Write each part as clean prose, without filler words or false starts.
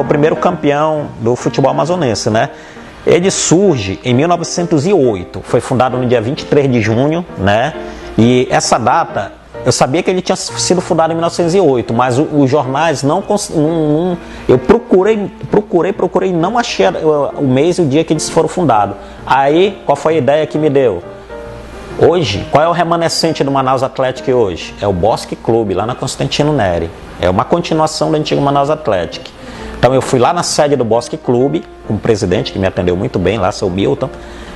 foi o primeiro campeão do futebol amazonense, né? Ele surge em 1908, foi fundado no dia 23 de junho, né? E essa data, eu sabia que ele tinha sido fundado em 1908, mas os jornais eu procurei, não achei o mês e o dia que eles foram fundados. Aí, qual foi a ideia que me deu? Hoje, qual é o remanescente do Manaus Athletic hoje? É o Bosque Clube, lá na Constantino Neri. É uma continuação do antigo Manaus Athletic. Então eu fui lá na sede do Bosque Clube, com o presidente, que me atendeu muito bem lá, seu Milton,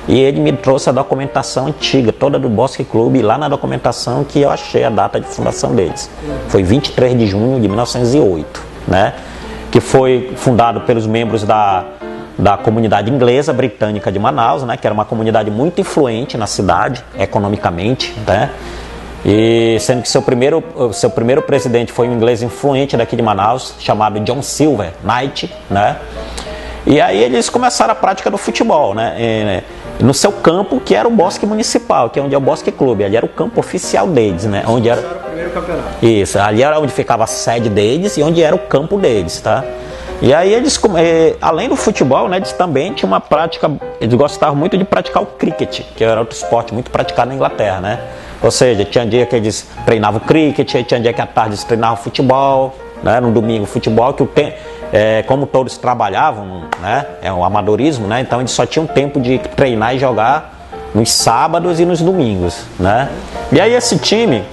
e ele me trouxe a documentação antiga, toda do Bosque Clube, e lá na documentação que eu achei a data de fundação deles. Foi 23 de junho de 1908, né? Que foi fundado pelos membros da comunidade inglesa britânica de Manaus, né, que era uma comunidade muito influente na cidade, economicamente, né, e sendo que seu primeiro presidente foi um inglês influente daqui de Manaus, chamado John Silver Knight, né, e aí eles começaram a prática do futebol, né, no seu campo, que era o Bosque Municipal, que é onde é o Bosque Clube, ali era o campo oficial deles, né, onde era o primeiro campeonato. Isso, ali era onde ficava a sede deles e onde era o campo deles, tá? E aí eles, além do futebol, né, eles também tinham uma prática, eles gostavam muito de praticar o cricket, que era outro esporte muito praticado na Inglaterra, né? Ou seja, tinha dia que eles treinavam cricket, tinha dia que à tarde eles treinavam futebol, né? No domingo futebol, que como todos trabalhavam, né? É o amadorismo, né? Então eles só tinham tempo de treinar e jogar nos sábados e nos domingos, né? E aí esse time,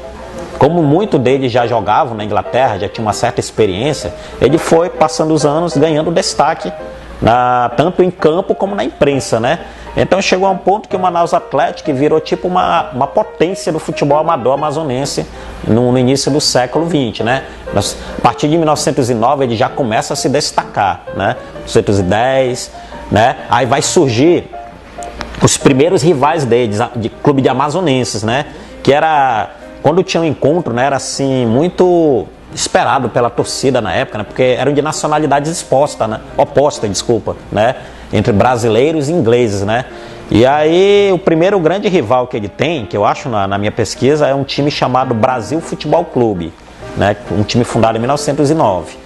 como muitos deles já jogavam na Inglaterra, já tinha uma certa experiência, ele foi passando os anos ganhando destaque, tanto em campo como na imprensa, né? Então chegou a um ponto que o Manaus Athletic virou tipo uma potência do futebol amador amazonense no início do século XX, né? A partir de 1909 ele já começa a se destacar, né? 1910, né? Aí vai surgir os primeiros rivais deles, de clube de amazonenses, né? Que era... Quando tinha um encontro, né, era assim, muito esperado pela torcida na época, né, porque eram de nacionalidades opostas, né, entre brasileiros e ingleses, né. E aí o primeiro grande rival que ele tem, que eu acho na minha pesquisa, é um time chamado Brasil Futebol Clube, né, um time fundado em 1909.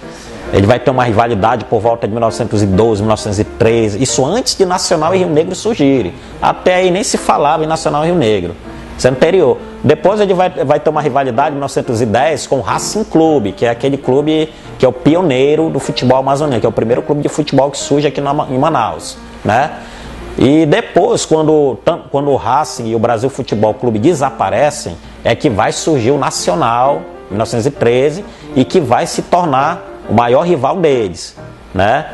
Ele vai ter uma rivalidade por volta de 1912, 1913, isso antes de Nacional e Rio Negro surgirem. Até aí nem se falava em Nacional e Rio Negro. Isso é anterior. Depois ele vai ter uma rivalidade em 1910 com o Racing Clube, que é aquele clube que é o pioneiro do futebol amazonense, que é o primeiro clube de futebol que surge aqui em Manaus, né? E depois, quando o Racing e o Brasil Futebol Clube desaparecem, é que vai surgir o Nacional, em 1913, e que vai se tornar o maior rival deles, né?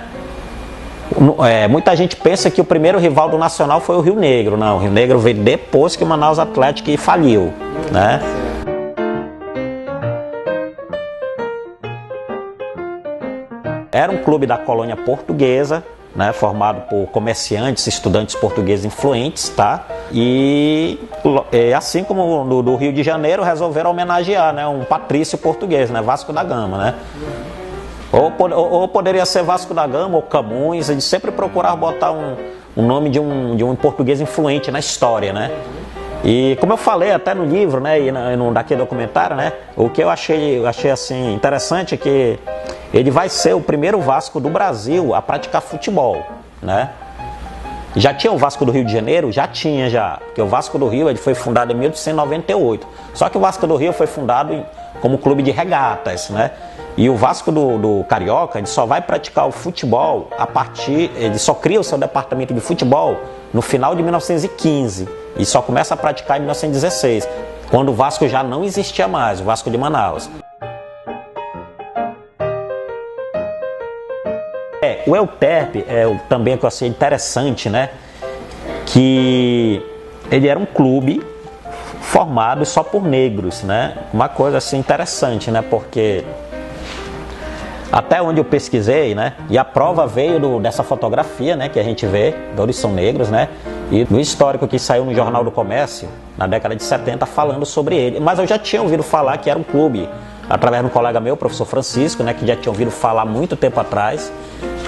Muita gente pensa que o primeiro rival do Nacional foi o Rio Negro. Não, o Rio Negro veio depois que o Manaus Athletic faliu, né? Era um clube da colônia portuguesa, né, formado por comerciantes, estudantes portugueses influentes, tá? E assim como no do Rio de Janeiro, resolveram homenagear, né, um patrício português, né, Vasco da Gama, né? Ou poderia ser Vasco da Gama ou Camões. Eles sempre procuravam botar um nome de um português influente na história, né? E como eu falei até no livro, né, e daquele documentário, né, o que eu achei assim interessante é que ele vai ser o primeiro Vasco do Brasil a praticar futebol, né? Já tinha o Vasco do Rio de Janeiro? Já tinha, porque o Vasco do Rio ele foi fundado em 1898. Só que o Vasco do Rio foi fundado como clube de regatas, né? E o Vasco do Carioca, ele só vai praticar o futebol ele só cria o seu departamento de futebol no final de 1915 e só começa a praticar em 1916, quando o Vasco já não existia mais, o Vasco de Manaus. O Euterpe, também que eu achei interessante, né, que ele era um clube formado só por negros, né, uma coisa assim interessante, né, porque até onde eu pesquisei, né, e a prova veio dessa fotografia, né, que a gente vê, todos são negros, né, e do histórico que saiu no Jornal do Comércio, na década de 70, falando sobre ele. Mas eu já tinha ouvido falar que era um clube, através de um colega meu, o professor Francisco, né, que já tinha ouvido falar muito tempo atrás,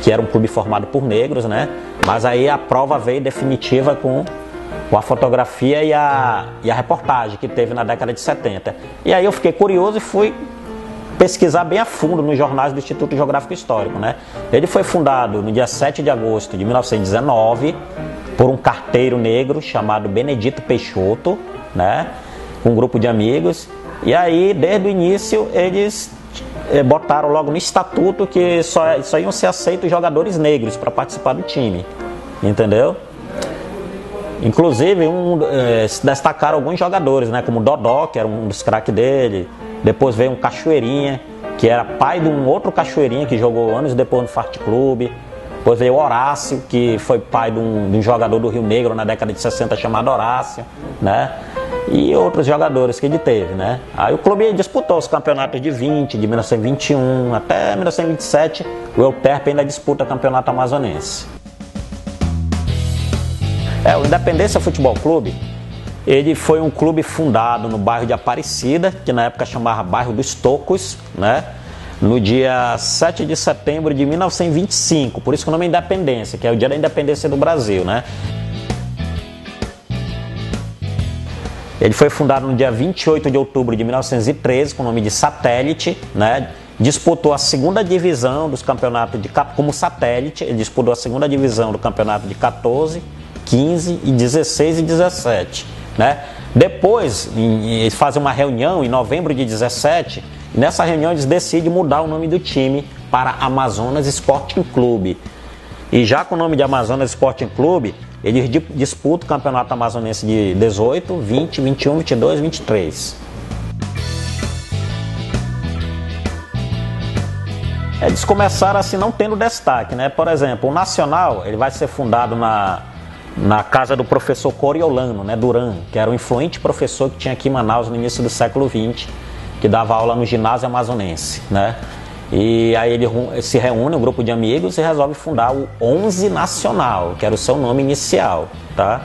que era um clube formado por negros, né, mas aí a prova veio definitiva com a fotografia e a reportagem que teve na década de 70. E aí eu fiquei curioso e fui pesquisar bem a fundo nos jornais do Instituto Geográfico Histórico, né? Ele foi fundado no dia 7 de agosto de 1919 por um carteiro negro chamado Benedito Peixoto, né? Com um grupo de amigos. E aí, desde o início, eles botaram logo no estatuto que só iam ser aceitos jogadores negros para participar do time, entendeu? Inclusive, se destacaram alguns jogadores, né? Como o Dodó, que era um dos craques dele. Depois veio um Cachoeirinha, que era pai de um outro Cachoeirinha que jogou anos depois no Fart Clube. Depois veio o Horácio, que foi pai de um jogador do Rio Negro na década de 60 chamado Horácio, né? E outros jogadores que ele teve, né? Aí o clube disputou os campeonatos de 20, de 1921 até 1927. O Euterpe ainda disputa o campeonato amazonense. O Independência Futebol Clube, ele foi um clube fundado no bairro de Aparecida, que na época chamava Bairro dos Tocos, né? No dia 7 de setembro de 1925, por isso que o nome é Independência, que é o dia da independência do Brasil, né? Ele foi fundado no dia 28 de outubro de 1913, com o nome de Satélite, né? Disputou a segunda divisão dos campeonatos como satélite, ele disputou a segunda divisão do campeonato de 14, 15, e 16 e 17. Né? Depois, eles fazem uma reunião em novembro de 17, e nessa reunião eles decidem mudar o nome do time para Amazonas Sporting Clube. E já com o nome de Amazonas Sporting Clube, eles disputam o Campeonato Amazonense de 18, 20, 21, 22 e 23. Eles começaram assim não tendo destaque, né? Por exemplo, o Nacional ele vai ser fundado na casa do professor Coriolano, né, Duran, que era um influente professor que tinha aqui em Manaus no início do século XX, que dava aula no ginásio amazonense, né? E aí ele se reúne, um grupo de amigos, e resolve fundar o 11 Nacional, que era o seu nome inicial, tá?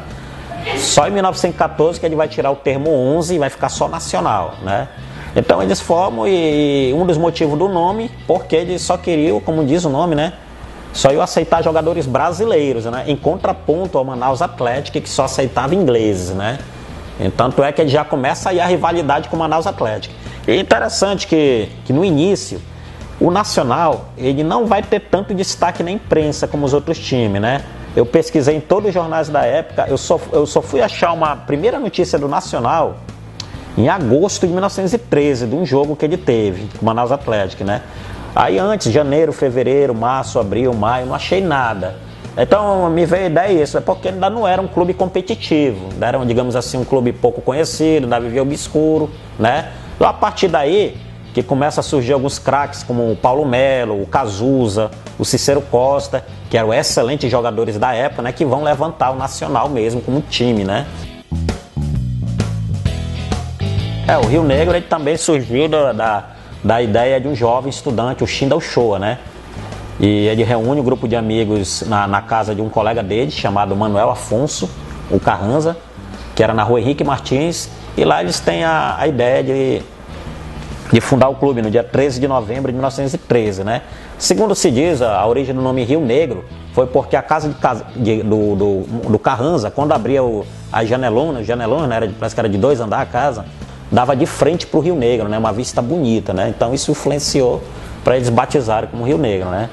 Só em 1914 que ele vai tirar o termo 11 e vai ficar só Nacional, né? Então eles formam, e um dos motivos do nome, porque eles só queriam, como diz o nome, né? Só iam aceitar jogadores brasileiros, né? Em contraponto ao Manaus Atlético, que só aceitava ingleses, né? Tanto é que ele já começa aí a rivalidade com o Manaus Atlético. E é interessante que no início, o Nacional ele não vai ter tanto destaque na imprensa como os outros times, né? Eu pesquisei em todos os jornais da época, eu só fui achar uma primeira notícia do Nacional em agosto de 1913, de um jogo que ele teve com o Manaus Atlético, né? Aí antes, janeiro, fevereiro, março, abril, maio, não achei nada. Então me veio a ideia isso, é porque ainda não era um clube competitivo, era, digamos assim, um clube pouco conhecido, ainda vivia obscuro, né? Então a partir daí que começa a surgir alguns craques como o Paulo Melo, o Cazuza, o Cícero Costa, que eram excelentes jogadores da época, né? Que vão levantar o Nacional mesmo como time, né? O Rio Negro ele também surgiu da ideia de um jovem estudante, o Shinda Uchoa, né? E ele reúne um grupo de amigos na casa de um colega dele, chamado Manuel Afonso, o Carranza, que era na rua Henrique Martins, e lá eles têm a ideia de fundar o clube no dia 13 de novembro de 1913, né? Segundo se diz, a origem do nome Rio Negro foi porque a casa do Carranza, quando abria as janelonas, né, parece que era de 2 andares a casa, dava de frente para o Rio Negro, né? Uma vista bonita, né? Então isso influenciou para eles batizarem como Rio Negro, né?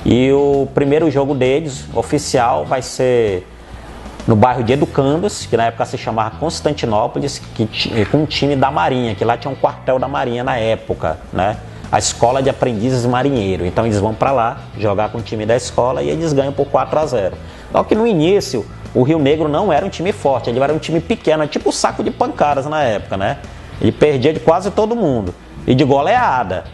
E o primeiro jogo deles, oficial, vai ser no bairro de Educandos, que na época se chamava Constantinópolis, com um time da Marinha, que lá tinha um quartel da Marinha na época, né? A Escola de Aprendizes Marinheiro. Então eles vão para lá jogar com o time da escola e eles ganham por 4-0. Só que no início o Rio Negro não era um time forte, ele era um time pequeno, tipo o Saco de Pancadas na época, né? Ele perdia de quase todo mundo e de goleada.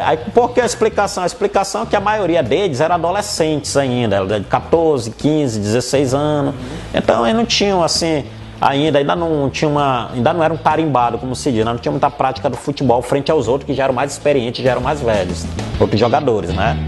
Aí por que a explicação? A explicação é que a maioria deles eram adolescentes ainda, de 14, 15, 16 anos. Então eles não tinham assim, ainda não eram tarimbados, como se diz, não tinha muita prática do futebol frente aos outros que já eram mais experientes, já eram mais velhos, outros jogadores, né?